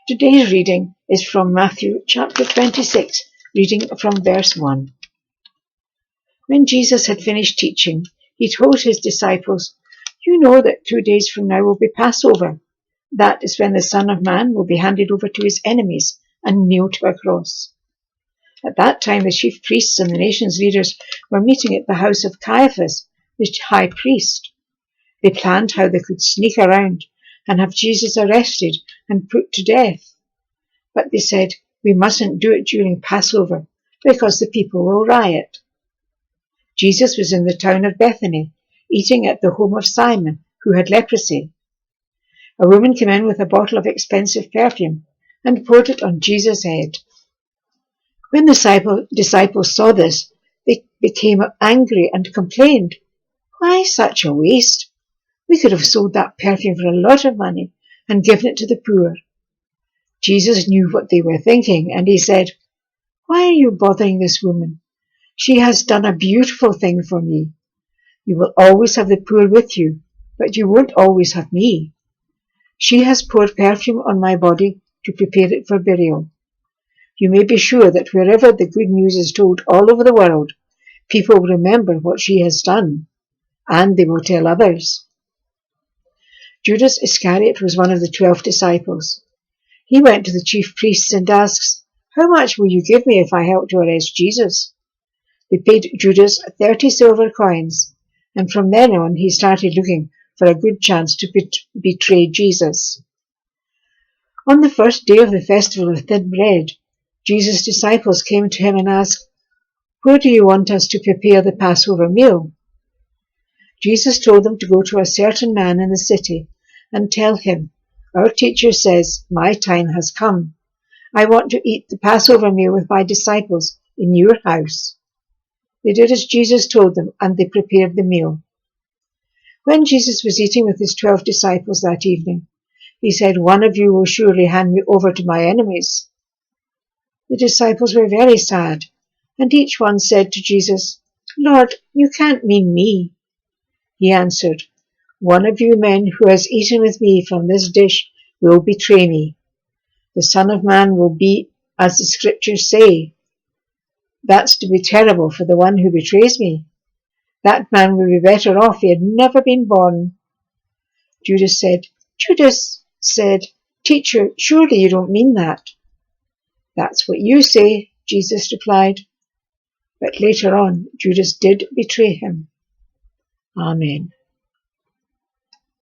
Today's reading is from Matthew chapter 26, reading from verse 1. When Jesus had finished teaching, he told his disciples, "You know that 2 days from now will be Passover. That is when the Son of Man will be handed over to his enemies and nailed to a cross." At that time, the chief priests and the nation's leaders were meeting at the house of Caiaphas, the high priest. They planned how they could sneak around and have Jesus arrested and put to death. But they said, "We mustn't do it during Passover because the people will riot." Jesus was in the town of Bethany, eating at the home of Simon, who had leprosy. A woman came in with a bottle of expensive perfume and poured it on Jesus' head. When the disciples saw this, they became angry and complained, "Why such a waste? We could have sold that perfume for a lot of money and given it to the poor." Jesus knew what they were thinking, and he said, "Why are you bothering this woman? She has done a beautiful thing for me. You will always have the poor with you, but you won't always have me. She has poured perfume on my body to prepare it for burial. You may be sure that wherever the good news is told all over the world, people will remember what she has done, and they will tell others." Judas Iscariot was one of the 12 disciples. He went to the chief priests and asked, "How much will you give me if I help to arrest Jesus?" They paid Judas 30 silver coins, and from then on he started looking for a good chance to betray Jesus. On the first day of the festival of thin bread, Jesus' disciples came to him and asked, "Where do you want us to prepare the Passover meal?" Jesus told them to go to a certain man in the city and tell him, "Our teacher says, my time has come. I want to eat the Passover meal with my disciples in your house." They did as Jesus told them, and they prepared the meal. When Jesus was eating with his 12 disciples that evening, he said, "One of you will surely hand me over to my enemies." The disciples were very sad, and each one said to Jesus, "Lord, you can't mean me." He answered, "One of you men who has eaten with me from this dish will betray me. The Son of Man will be as the scriptures say. That's to be terrible for the one who betrays me. That man would be better off if he had never been born." Judas said, "Teacher, surely you don't mean that." "That's what you say," Jesus replied. But later on, Judas did betray him. Amen.